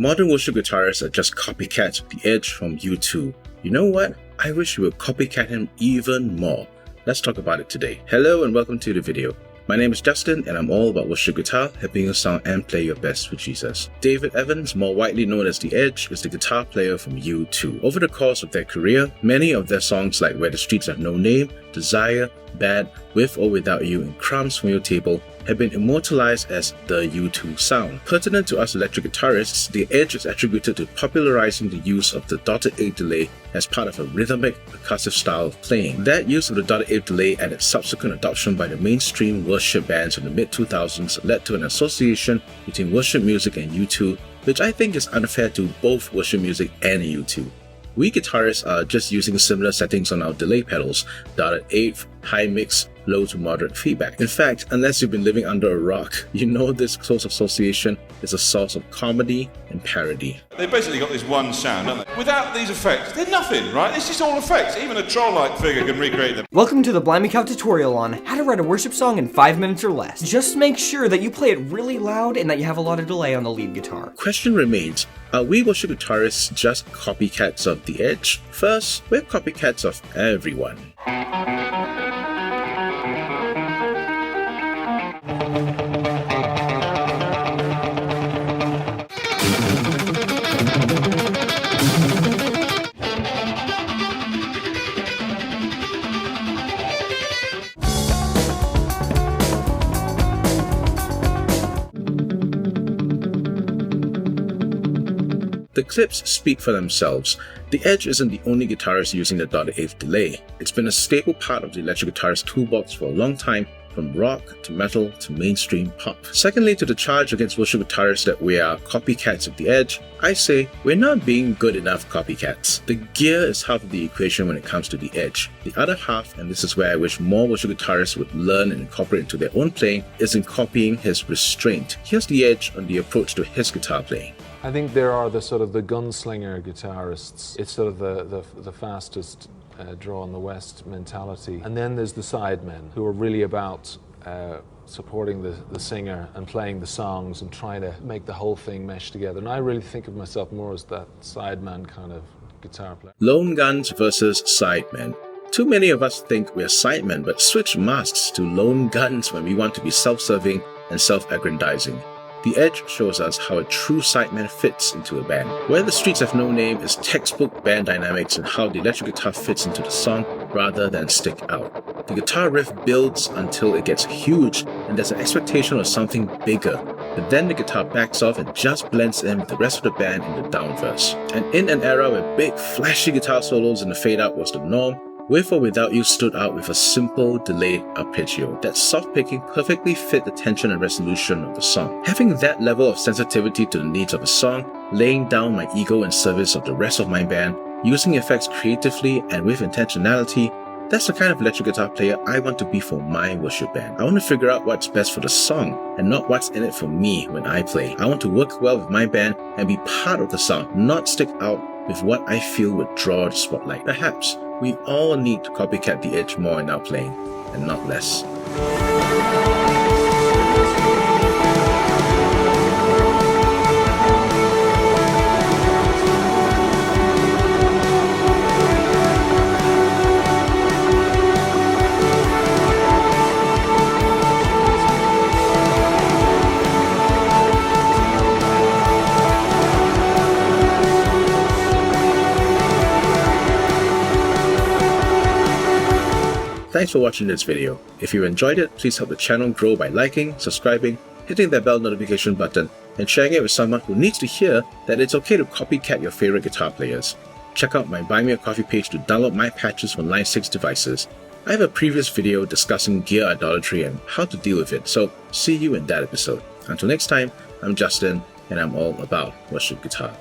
Modern worship guitarists are just copycats of the Edge from U2. You know what? I wish we would copycat him even more. Let's talk about it today. Hello and welcome to the video. My name is Justin and I'm all about worship guitar, helping you sound and play your best for Jesus. David Evans, more widely known as The Edge, is the guitar player from U2. Over the course of their career, many of their songs like Where the Streets Have No Name, Desire, Bad, With or Without You, and Crumbs From Your Table have been immortalized as the U2 sound. Pertinent to us electric guitarists, The Edge is attributed to popularizing the use of the dotted eighth delay as part of a rhythmic, percussive style of playing. That use of the dotted eighth delay and its subsequent adoption by the mainstream worship bands in the mid-2000s led to an association between worship music and U2, which I think is unfair to both worship music and U2. We guitarists are just using similar settings on our delay pedals, dotted eighth, high mix, low to moderate feedback. In fact, unless you've been living under a rock, you know this close association is a source of comedy and parody. They've basically got this one sound, haven't they? Without these effects, they're nothing, right? It's just all effects. Even a troll-like figure can recreate them. Welcome to the Blind Me Cow tutorial on how to write a worship song in 5 minutes or less. Just make sure that you play it really loud and that you have a lot of delay on the lead guitar. Question remains, are we worship guitarists just copycats of The Edge? First, we're copycats of everyone. The clips speak for themselves. The Edge isn't the only guitarist using the dotted eighth delay. It's been a staple part of the electric guitarist toolbox for a long time, from rock to metal to mainstream pop. Secondly, to the charge against worship guitarists that we are copycats of the Edge, I say we're not being good enough copycats. The gear is half of the equation when it comes to the Edge. The other half, and this is where I wish more worship guitarists would learn and incorporate into their own playing, is in copying his restraint. Here's the Edge on the approach to his guitar playing. I think there are the sort of the gunslinger guitarists. It's sort of the fastest draw in the West mentality. And then there's the Sidemen, who are really about supporting the singer and playing the songs and trying to make the whole thing mesh together. And I really think of myself more as that sideman kind of guitar player. Lone guns versus sidemen. Too many of us think we're sidemen but switch masks to lone guns when we want to be self-serving and self-aggrandizing. The Edge shows us how a true sideman fits into a band. Where the Streets Have No Name is textbook band dynamics and how the electric guitar fits into the song rather than stick out. The guitar riff builds until it gets huge and there's an expectation of something bigger, but then the guitar backs off and just blends in with the rest of the band in the down verse. And in an era where big flashy guitar solos in the fade out was the norm, With or Without You stood out with a simple, delayed arpeggio that soft picking perfectly fit the tension and resolution of the song. Having that level of sensitivity to the needs of a song, laying down my ego in service of the rest of my band, using effects creatively and with intentionality, that's the kind of electric guitar player I want to be for my worship band. I want to figure out what's best for the song and not what's in it for me when I play. I want to work well with my band and be part of the sound, not stick out with what I feel would draw the spotlight. Perhaps we all need to copycat the Edge more in our playing, and not less. Thanks for watching this video. If you enjoyed it, please help the channel grow by liking, subscribing, hitting that bell notification button, and sharing it with someone who needs to hear that it's okay to copycat your favorite guitar players. Check out my Buy Me a Coffee page to download my patches for Line 6 devices. I have a previous video discussing gear idolatry and how to deal with it, so see you in that episode. Until next time, I'm Justin, and I'm all about worship guitar.